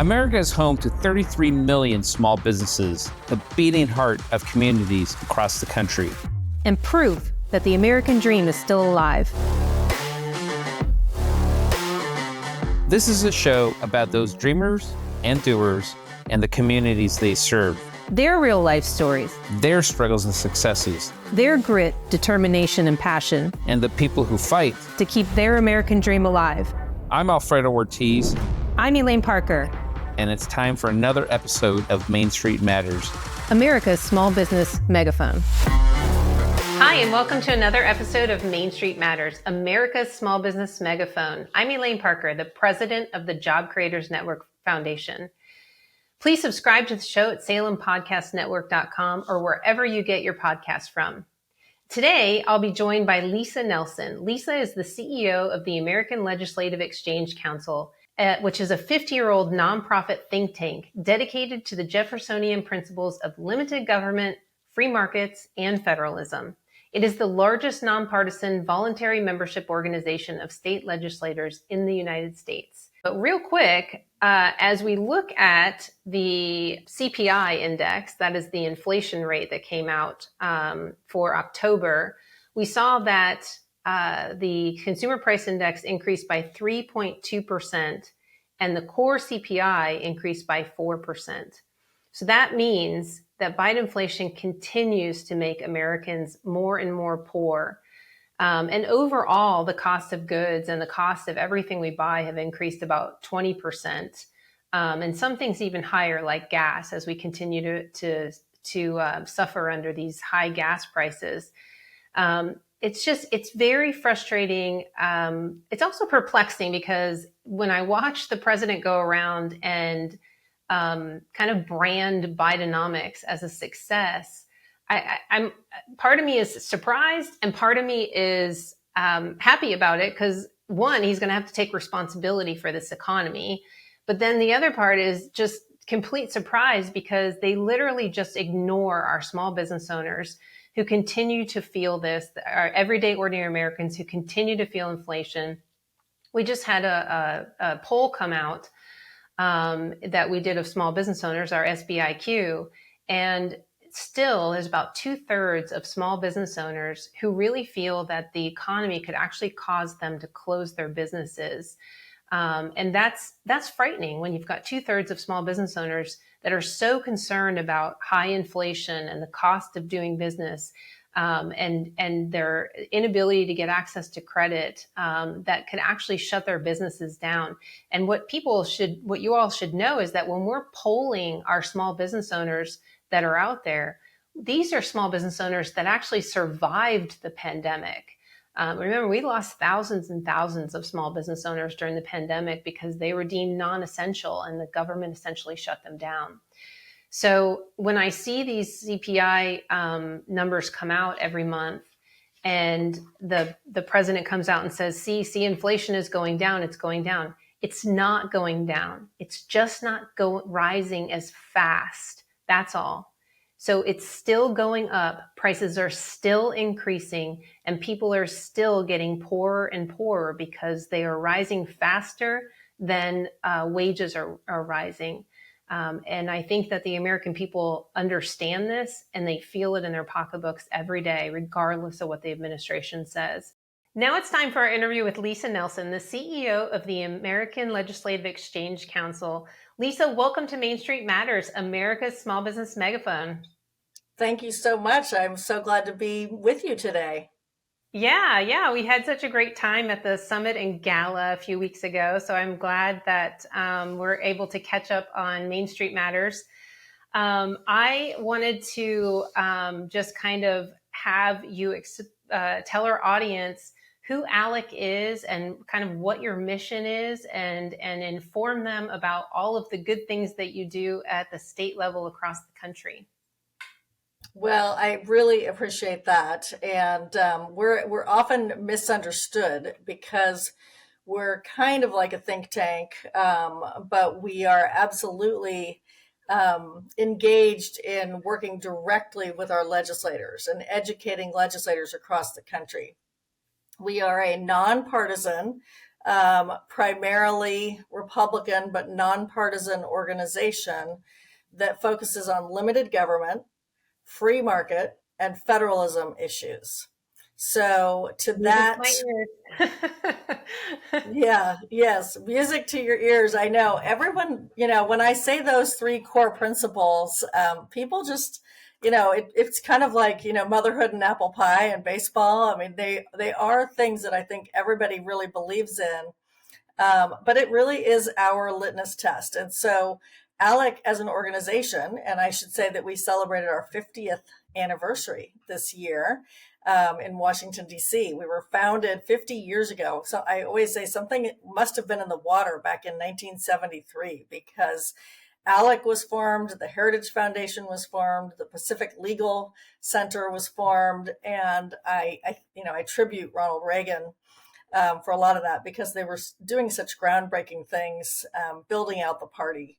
America is home to 33 million small businesses, the beating heart of communities across the country. And proof that the American dream is still alive. This is a show about those dreamers and doers and the communities they serve. Their real life stories. Their struggles and successes. Their grit, determination, and passion. And the people who fight to keep their American dream alive. I'm Alfredo Ortiz. I'm Elaine Parker. And it's time for another episode of Main Street Matters, America's small business megaphone. Hi, and welcome to another episode of Main Street Matters, America's small business megaphone. I'm Elaine Parker, the president of the Job Creators Network Foundation. Please subscribe to the show at SalemPodcastNetwork.com or wherever you get your podcasts from. Today, I'll be joined by Lisa Nelson. Lisa is the CEO of the American Legislative Exchange Council, which is a 50-year-old nonprofit think tank dedicated to the Jeffersonian principles of limited government, free markets, and federalism. It is the largest nonpartisan voluntary membership organization of state legislators in the United States. But real quick, as we look at the CPI index, that is the inflation rate that came out for October, we saw that the consumer price index increased by 3.2% and the core CPI increased by 4%. So that means that Biden inflation continues to make Americans more and more poor. And overall, the cost of goods and the cost of everything we buy have increased about 20%. And some things even higher, like gas, as we continue to suffer under these high gas prices. It's very frustrating. It's also perplexing because when I watch the president go around and kind of brand Bidenomics as a success, I'm part of me is surprised and part of me is happy about it because one, he's going to have to take responsibility for this economy. But then the other part is just complete surprise because they literally just ignore our small business owners who continue to feel this, our everyday ordinary Americans who continue to feel inflation. We just had a poll come out that we did of small business owners, our SBIQ, and still there's about 2/3 of small business owners who really feel that the economy could actually cause them to close their businesses. And that's frightening when you've got 2/3 of small business owners that are so concerned about high inflation and the cost of doing business, and their inability to get access to credit, that could actually shut their businesses down. And what you all should know is that when we're polling our small business owners that are out there, these are small business owners that actually survived the pandemic. Remember, we lost thousands and thousands of small business owners during the pandemic because they were deemed non-essential and the government essentially shut them down. So when I see these CPI numbers come out every month and the president comes out and says, see, inflation is going down, it's going down. It's not going down. It's just not rising as fast. That's all. So it's still going up. Prices are still increasing and people are still getting poorer and poorer because they are rising faster than wages are rising. And I think that the American people understand this and they feel it in their pocketbooks every day, regardless of what the administration says. Now it's time for our interview with Lisa Nelson, the CEO of the American Legislative Exchange Council. Lisa, welcome to Main Street Matters, America's small business megaphone. Thank you so much. I'm so glad to be with you today. Yeah. We had such a great time at the summit and gala a few weeks ago. So I'm glad that we're able to catch up on Main Street Matters. I wanted to just kind of have you tell our audience who ALEC is and kind of what your mission is and inform them about all of the good things that you do at the state level across the country. Well, I really appreciate that. And we're often misunderstood because we're kind of like a think tank, but we are absolutely engaged in working directly with our legislators and educating legislators across the country. We are a nonpartisan primarily Republican but nonpartisan organization that focuses on limited government, free market, and federalism issues. So to that, yeah, yes, music to your ears. I know everyone, when I say those three core principles, people just, it's kind of like, motherhood and apple pie and baseball. I mean, they are things that I think everybody really believes in. But it really is our litmus test. And so ALEC as an organization, and I should say that we celebrated our 50th anniversary this year in Washington, D.C. We were founded 50 years ago. So I always say something must have been in the water back in 1973 because ALEC was formed, the Heritage Foundation was formed, the Pacific Legal Center was formed, and I tribute Ronald Reagan for a lot of that because they were doing such groundbreaking things, building out the party,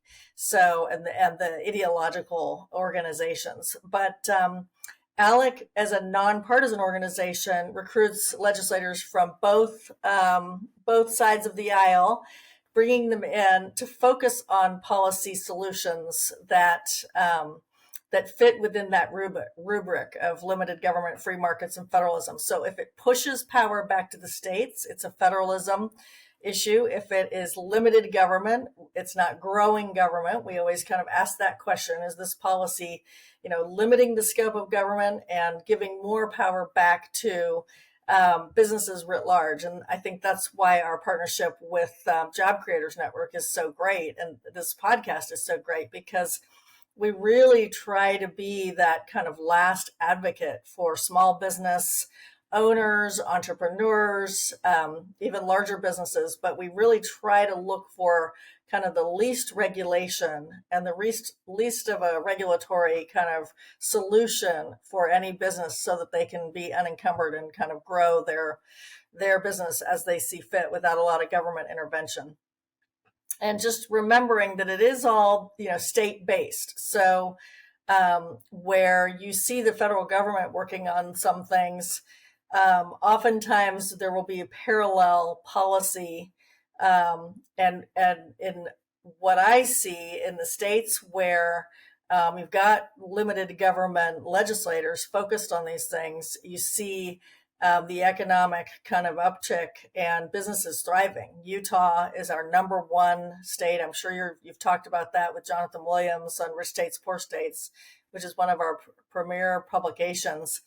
and the ideological organizations. But ALEC, as a nonpartisan organization, recruits legislators from both sides of the aisle, bringing them in to focus on policy solutions that fit within that rubric of limited government, free markets, and federalism. So if it pushes power back to the states, it's a federalism issue. If it is limited government, it's not growing government. We always kind of ask that question, is this policy, limiting the scope of government and giving more power back to businesses writ large? And I think that's why our partnership with Job Creators Network is so great. And this podcast is so great because we really try to be that kind of last advocate for small business owners, entrepreneurs, even larger businesses. But we really try to look for kind of the least regulation and the least of a regulatory kind of solution for any business so that they can be unencumbered and kind of grow their business as they see fit without a lot of government intervention. And just remembering that it is all, state-based. So where you see the federal government working on some things, oftentimes there will be a parallel policy. And in what I see in the states where you've got limited government legislators focused on these things, you see the economic kind of uptick and businesses thriving. Utah is our number one state. I'm sure you've talked about that with Jonathan Williams on Rich States, Poor States, which is one of our premier publications.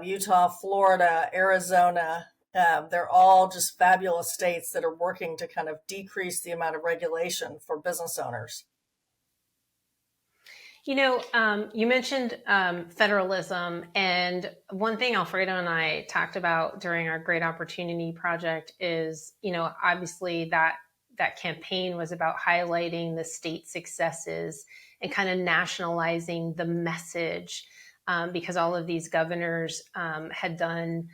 Utah, Florida, Arizona, they're all just fabulous states that are working to kind of decrease the amount of regulation for business owners. You mentioned federalism, and one thing Alfredo and I talked about during our Great Opportunity Project is, obviously that campaign was about highlighting the state successes and kind of nationalizing the message, because all of these governors had done,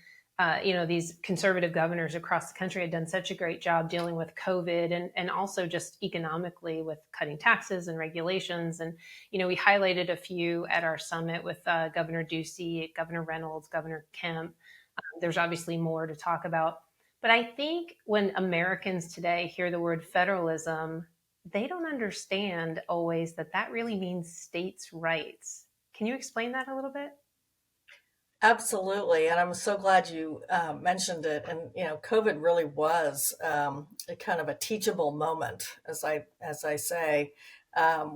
these conservative governors across the country had done such a great job dealing with COVID and also just economically with cutting taxes and regulations. And, we highlighted a few at our summit with Governor Ducey, Governor Reynolds, Governor Kemp. There's obviously more to talk about. But I think when Americans today hear the word federalism, they don't understand always that really means states' rights. Can you explain that a little bit? Absolutely. And I'm so glad you mentioned it. And, COVID really was a kind of a teachable moment, as I say,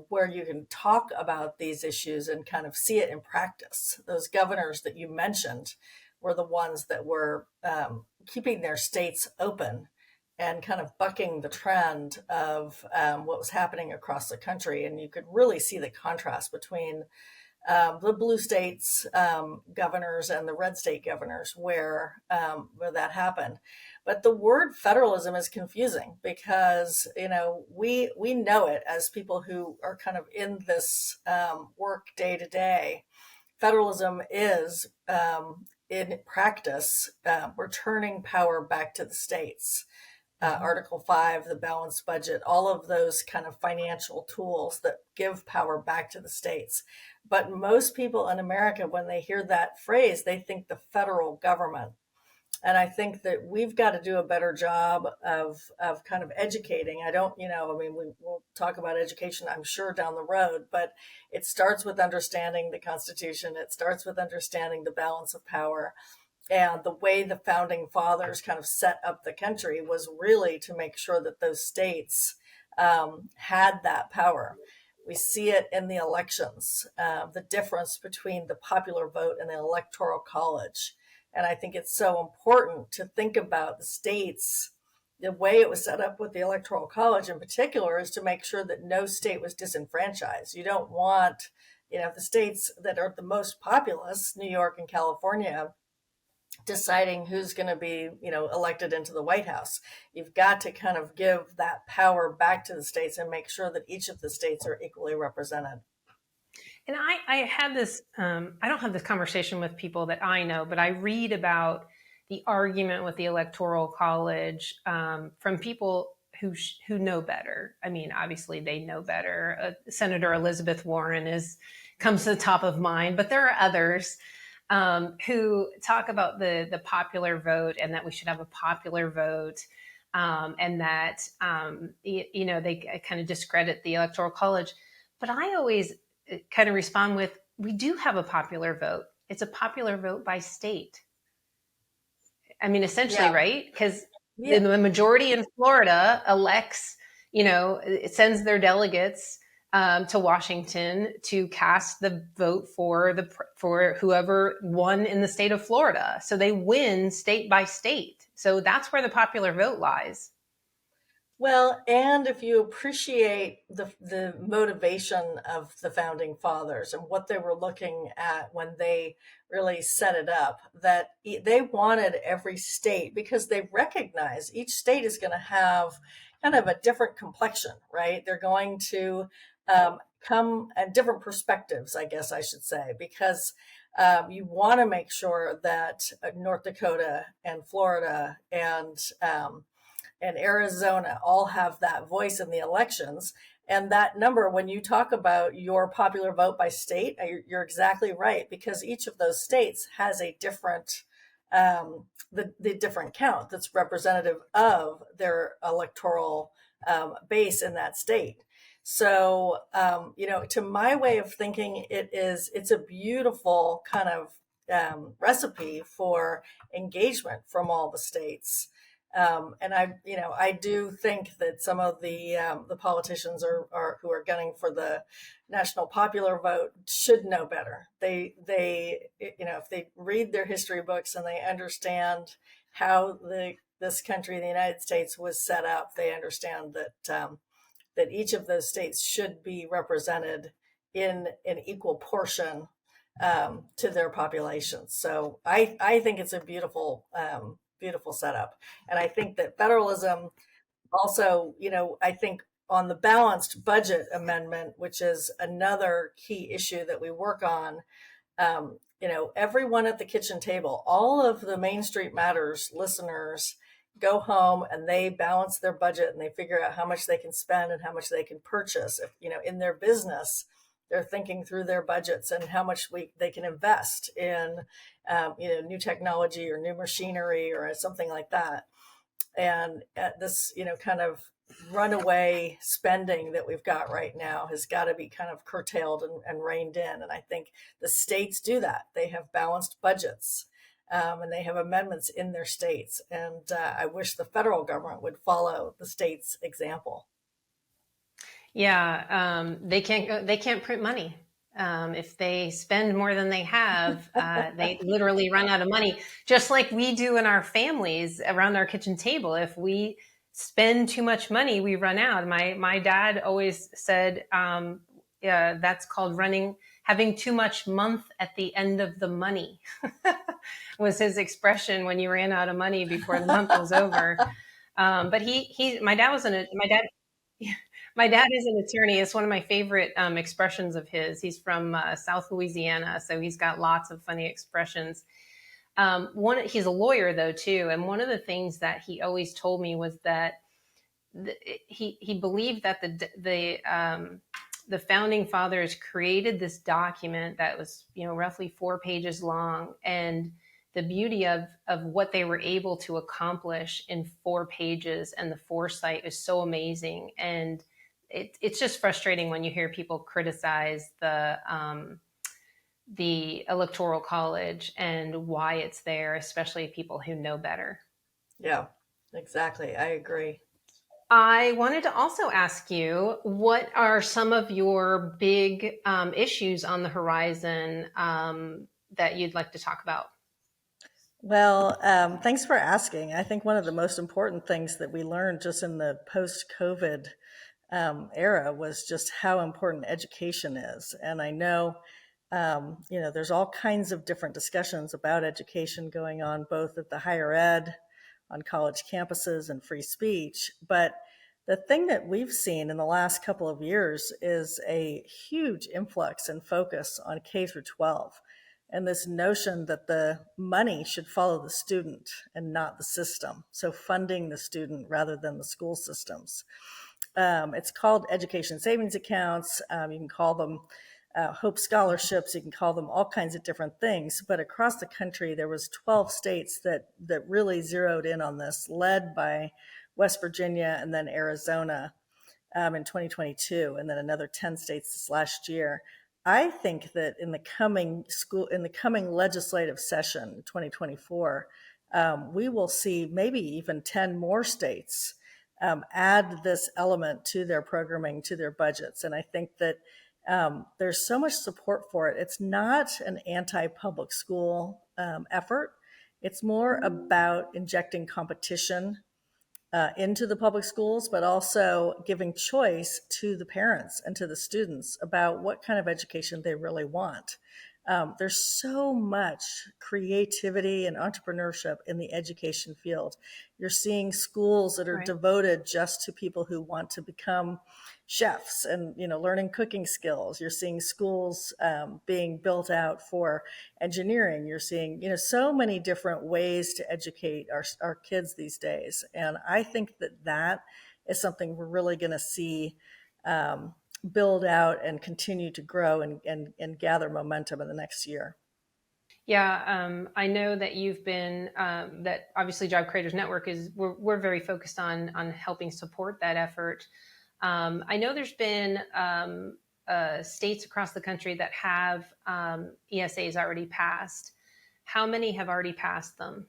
where you can talk about these issues and kind of see it in practice. Those governors that you mentioned were the ones that were keeping their states open and kind of bucking the trend of what was happening across the country. And you could really see the contrast between the blue states governors and the red state governors where that happened. But the word federalism is confusing because, we know it as people who are kind of in this work day to day. Federalism is, in practice, returning power back to the states. Article 5, the balanced budget, all of those kind of financial tools that give power back to the states. But most people in America, when they hear that phrase, they think the federal government. And I think that we've got to do a better job of kind of educating. I don't, I mean, we'll talk about education, I'm sure, down the road, but it starts with understanding the Constitution. It starts with understanding the balance of power. And the way the founding fathers kind of set up the country was really to make sure that those states had that power. We see it in the elections, the difference between the popular vote and the electoral college. And I think it's so important to think about the states. The way it was set up with the electoral college in particular is to make sure that no state was disenfranchised. You don't want, the states that are the most populous, New York and California, deciding who's going to be, elected into the White House. You've got to kind of give that power back to the states and make sure that each of the states are equally represented. And I had this, I don't have this conversation with people that I know, but I read about the argument with the Electoral College from people who know better. I mean, obviously they know better. Senator Elizabeth Warren comes to the top of mind, but there are others who talk about the popular vote and that we should have a popular vote. And that, they kind of discredit the Electoral College. But I always kind of respond with, we do have a popular vote. It's a popular vote by state. I mean, essentially, yeah. Right? Because the majority in Florida elects, it sends their delegates to Washington to cast the vote for whoever won in the state of Florida. So they win state by state. So that's where the popular vote lies. Well, and if you appreciate the motivation of the founding fathers and what they were looking at when they really set it up, that they wanted every state, because they recognize each state is going to have kind of a different complexion, right? They're going to come at different perspectives, I guess I should say, because you want to make sure that North Dakota and Florida and Arizona all have that voice in the elections. And that number, when you talk about your popular vote by state, you're exactly right, because each of those states has a different, the different count that's representative of their electoral base in that state. So, to my way of thinking, it's a beautiful kind of recipe for engagement from all the states. And I do think that some of the politicians who are gunning for the national popular vote should know better. They if they read their history books and they understand how this country, the United States, was set up, they understand that each of those states should be represented in an equal portion to their populations. So I think it's a beautiful setup. And I think that federalism also, I think on the balanced budget amendment, which is another key issue that we work on, everyone at the kitchen table, all of the Main Street Matters listeners go home and they balance their budget and they figure out how much they can spend and how much they can purchase. If, in their business, they're thinking through their budgets and how much they can invest in, new technology or new machinery or something like that. And this, kind of runaway spending that we've got right now has got to be kind of curtailed and reined in. And I think the states do that. They have balanced budgets. And they have amendments in their states. And I wish the federal government would follow the state's example. Yeah, they can't print money. If they spend more than they have, they literally run out of money, just like we do in our families around our kitchen table. If we spend too much money, we run out. My dad always said that's called having too much month at the end of the money was his expression when you ran out of money before the month was over. But my dad is an attorney. It's one of my favorite expressions of his. He's from South Louisiana, so he's got lots of funny expressions. He's a lawyer though too, and one of the things that he always told me was that he believed that the founding fathers created this document that was, roughly 4 pages long, and the beauty of what they were able to accomplish in 4 pages, and the foresight is so amazing. And it's just frustrating when you hear people criticize the Electoral College and why it's there, especially people who know better. Yeah, exactly. I agree. I wanted to also ask you, what are some of your big issues on the horizon that you'd like to talk about? Well, thanks for asking. I think one of the most important things that we learned just in the post-COVID era was just how important education is. And I know, there's all kinds of different discussions about education going on, both at the higher ed, on college campuses, and free speech. But the thing that we've seen in the last couple of years is a huge influx and focus on K through 12, and this notion that the money should follow the student and not the system. So funding the student rather than the school systems. It's called education savings accounts. You can call them Hope scholarships. You can call them all kinds of different things. But across the country, there was 12 states that really zeroed in on this, led by West Virginia and then Arizona in 2022, and then another 10 states this last year. I think that in the coming legislative session, 2024, we will see maybe even 10 more states add this element to their programming, to their budgets. And I think that there's so much support for it. It's not an anti-public school effort. It's more about injecting competition into the public schools, but also giving choice to the parents and to the students about what kind of education they really want. There's so much creativity and entrepreneurship in the education field. You're seeing schools that are Right. devoted just to people who want to become chefs and learning cooking skills. You're seeing schools being built out for engineering. You're seeing so many different ways to educate our kids these days, and I think that is something we're really going to see build out and continue to grow and gather momentum in the next year. Yeah, I know that you've been that obviously Job Creators Network we're very focused on helping support that effort. I know there's been states across the country that have ESAs already passed. How many have already passed them?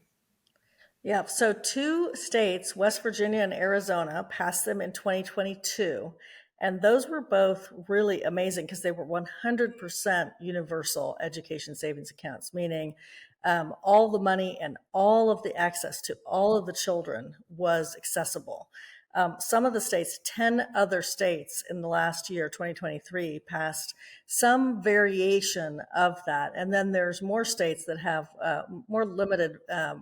Yeah, so 2 states, West Virginia and Arizona, passed them in 2022. And those were both really amazing because they were 100% universal education savings accounts, meaning all the money and all of the access to all of the children was accessible. Some of the states, 10 other states in the last year, 2023, passed some variation of that. And then there's more states that have more limited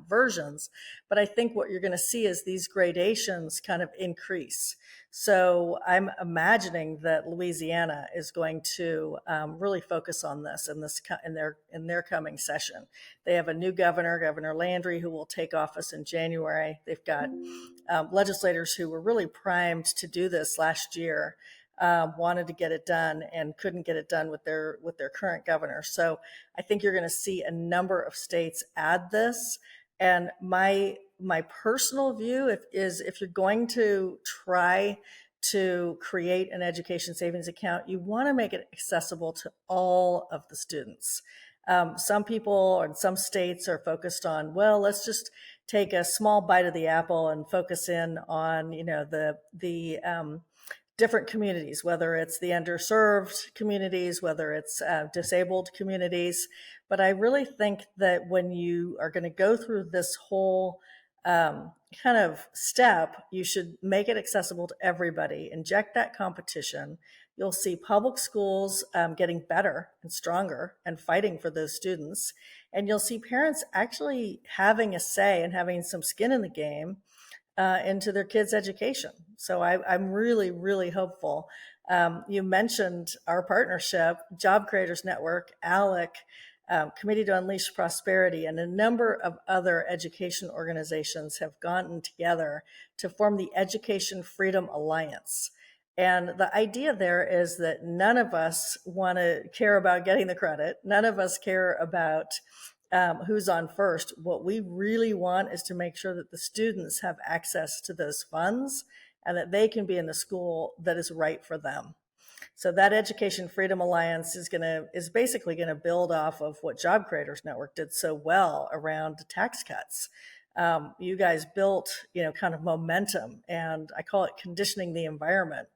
versions. But I think what you're going to see is these gradations kind of increase. So I'm imagining that Louisiana is going to really focus on this in their coming session. They have a new governor, Governor Landry, who will take office in January. They've got legislators who were really primed to do this last year, wanted to get it done and couldn't get it done with their current governor. So I think you're going to see a number of states add this. And my personal view is if you're going to try to create an education savings account, you want to make it accessible to all of the students. Some people and some states are focused on, well, let's just take a small bite of the apple and focus in on, the different communities, whether it's the underserved communities, whether it's disabled communities. But I really think that when you are going to go through this whole kind of step, you should make it accessible to everybody, inject that competition. You'll see public schools getting better and stronger and fighting for those students. And you'll see parents actually having a say and having some skin in the game into their kids' education. So I'm really, really hopeful. You mentioned our partnership, Job Creators Network, ALEC, Committee to Unleash Prosperity, and a number of other education organizations have gotten together to form the Education Freedom Alliance. And the idea there is that none of us want to care about getting the credit. None of us care about who's on first. What we really want is to make sure that the students have access to those funds and that they can be in the school that is right for them. So that Education Freedom Alliance is basically going to build off of what Job Creators Network did so well around tax cuts. You guys built, kind of momentum, and I call it conditioning the environment.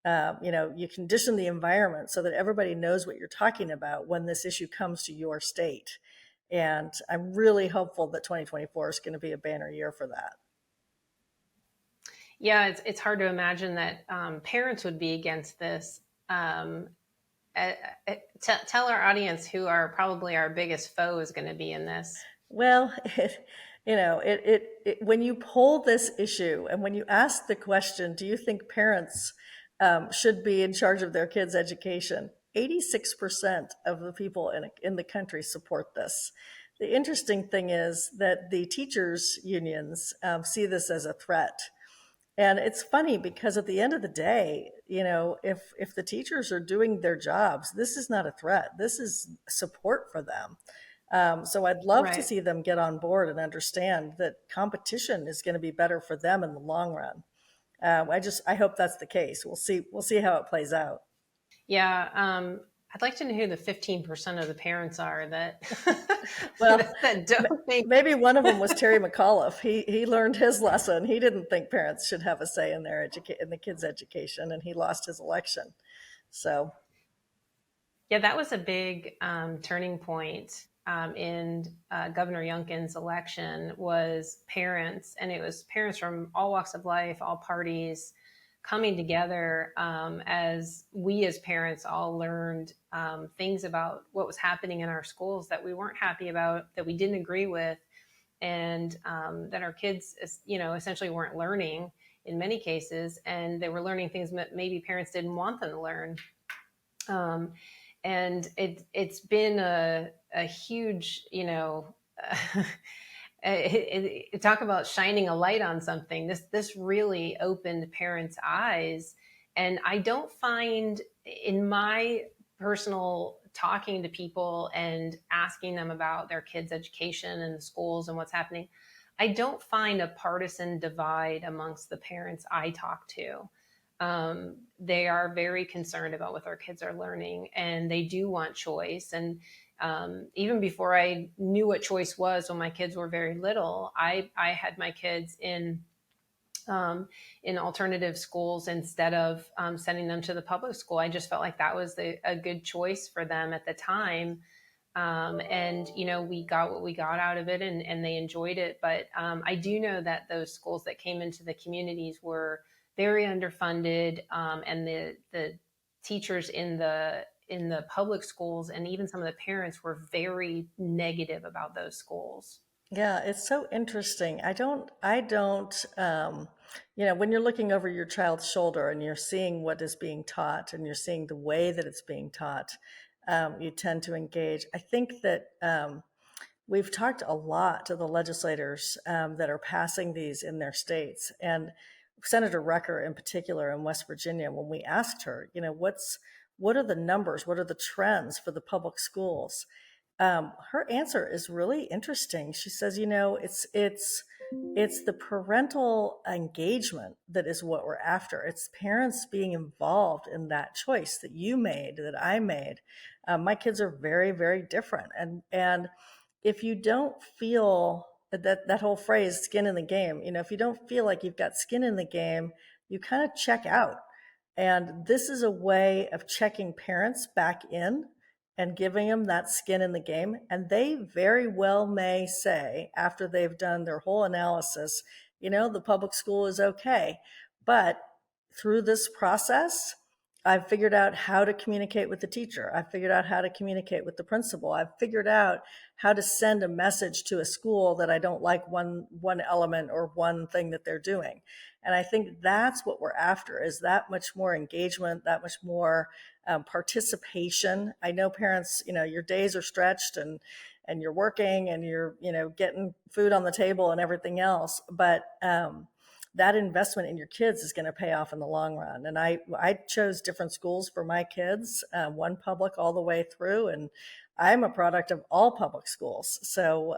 You condition the environment so that everybody knows what you're talking about when this issue comes to your state. And I'm really hopeful that 2024 is going to be a banner year for that. Yeah, it's hard to imagine that parents would be against this. Tell our audience who are probably our biggest foe is going to be in this. Well, when you poll this issue and when you ask the question, do you think parents should be in charge of their kids' education? 86% of the people in the country support this. The interesting thing is that the teachers' unions see this as a threat. And it's funny because at the end of the day, if the teachers are doing their jobs, this is not a threat. This is support for them. So I'd love to see them get on board and understand that competition is going to be better for them in the long run. I hope that's the case. We'll see how it plays out. Yeah. I'd like to know who the 15% of the parents are that, that don't think. Maybe one of them was Terry McAuliffe. He learned his lesson. He didn't think parents should have a say in in the kids' education, and he lost his election. So, yeah, that was a big turning point in Governor Youngkin's election. Was parents, and it was parents from all walks of life, all parties, coming together as we as parents all learned things about what was happening in our schools that we weren't happy about, that we didn't agree with, and that our kids, essentially weren't learning in many cases, and they were learning things that maybe parents didn't want them to learn. And it's been a huge, talk about shining a light on something. This really opened parents' eyes. And I don't find, in my personal talking to people and asking them about their kids' education and the schools and what's happening, I don't find a partisan divide amongst the parents I talk to. They are very concerned about what their kids are learning, and they do want choice. And even before I knew what choice was, when my kids were very little, I had my kids in alternative schools instead of sending them to the public school. I just felt like that was a good choice for them at the time. And we got what we got out of it, and they enjoyed it. But I do know that those schools that came into the communities were very underfunded, and the teachers in the public schools and even some of the parents were very negative about those schools. Yeah, it's so interesting. I don't, when you're looking over your child's shoulder and you're seeing what is being taught and you're seeing the way that it's being taught, you tend to engage. I think that we've talked a lot to the legislators that are passing these in their states. And Senator Rucker in particular in West Virginia, when we asked her, what are the numbers? What are the trends for the public schools? Her answer is really interesting. She says, it's the parental engagement that is what we're after. It's parents being involved in that choice that you made, that I made. My kids are very, very different. And if you don't feel that whole phrase, skin in the game, if you don't feel like you've got skin in the game, you kind of check out. And this is a way of checking parents back in and giving them that skin in the game. And they very well may say, after they've done their whole analysis, the public school is okay. But through this process, I've figured out how to communicate with the teacher. I've figured out how to communicate with the principal. I've figured out how to send a message to a school that I don't like one element or one thing that they're doing. And I think that's what we're after, is that much more engagement, that much more participation. I know parents, your days are stretched and you're working and you're, getting food on the table and everything else. But that investment in your kids is going to pay off in the long run. And I chose different schools for my kids, one public all the way through, and I'm a product of all public schools. So,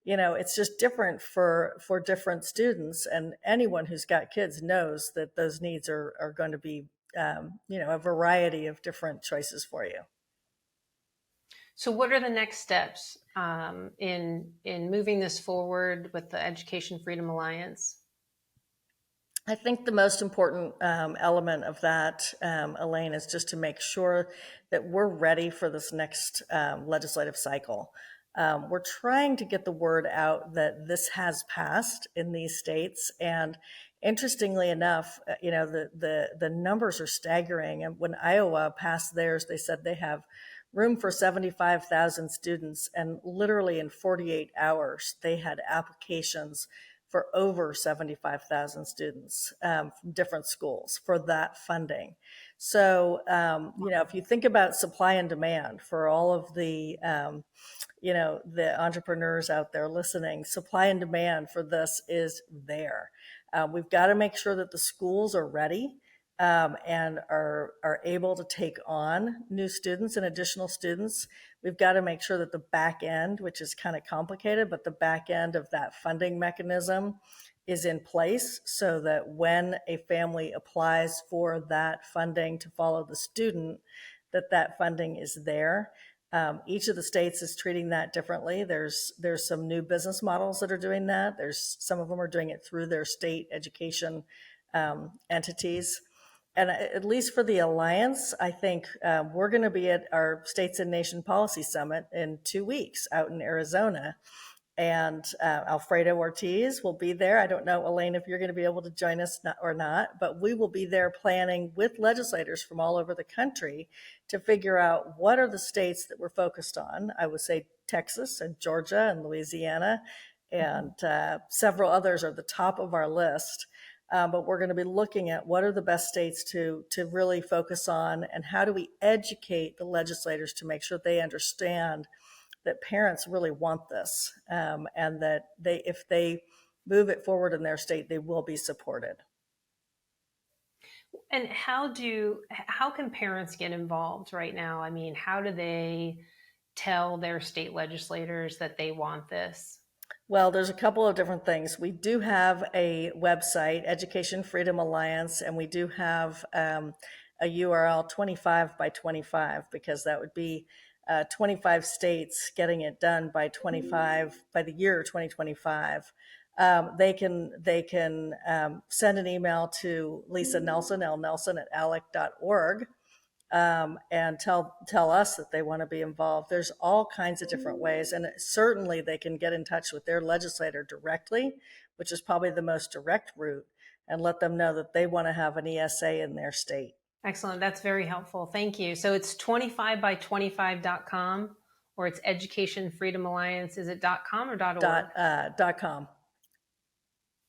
it's just different for different students, and anyone who's got kids knows that those needs are going to be, a variety of different choices for you. So what are the next steps in moving this forward with the Education Freedom Alliance? I think the most important element of that, Elaine, is just to make sure that we're ready for this next legislative cycle. We're trying to get the word out that this has passed in these states, and interestingly enough, the numbers are staggering. And when Iowa passed theirs, they said they have room for 75,000 students, and literally in 48 hours, they had applications for over 75,000 students from different schools for that funding. So, if you think about supply and demand for all of the, the entrepreneurs out there listening, supply and demand for this is there. We've got to make sure that the schools are ready and are able to take on new students and additional students. We've got to make sure that the back end, which is kind of complicated, but the back end of that funding mechanism is in place so that when a family applies for that funding to follow the student, that funding is there. Each of the states is treating that differently. There's some new business models that are doing that. There's some of them are doing it through their state education entities. And at least for the Alliance, I think we're going to be at our States and Nation Policy Summit in 2 weeks out in Arizona. And Alfredo Ortiz will be there. I don't know, Elaine, if you're going to be able to join us or not, but we will be there planning with legislators from all over the country to figure out what are the states that we're focused on. I would say Texas and Georgia and Louisiana and several others are the top of our list. But we're going to be looking at what are the best states to really focus on, and how do we educate the legislators to make sure they understand that parents really want this, and that if they move it forward in their state, they will be supported. And how can parents get involved right now? I mean, how do they tell their state legislators that they want this? Well, there's a couple of different things. We do have a website, Education Freedom Alliance, and we do have a URL 25 by 25, because that would be 25 states getting it done by the year 2025. They can send an email to Lisa Nelson, lnelson@alec.org, and tell us that they want to be involved. There's all kinds of different ways, and certainly they can get in touch with their legislator directly, which is probably the most direct route, and let them know that they want to have an ESA in their state. Excellent. That's very helpful. Thank you. So it's 25by25.com, or it's Education Freedom Alliance. Is it .com or .org? .com.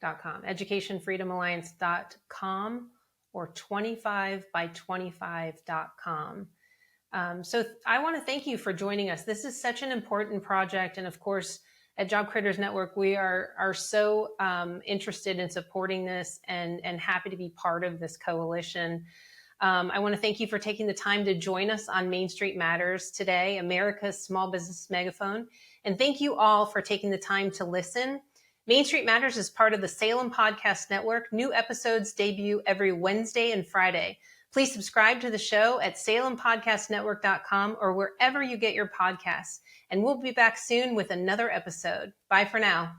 .com. Educationfreedomalliance.com or 25by25.com. So I want to thank you for joining us. This is such an important project. And of course, at Job Creators Network, we are so interested in supporting this and happy to be part of this coalition. I want to thank you for taking the time to join us on Main Street Matters today, America's Small Business Megaphone. And thank you all for taking the time to listen. Main Street Matters is part of the Salem Podcast Network. New episodes debut every Wednesday and Friday. Please subscribe to the show at salempodcastnetwork.com or wherever you get your podcasts. And we'll be back soon with another episode. Bye for now.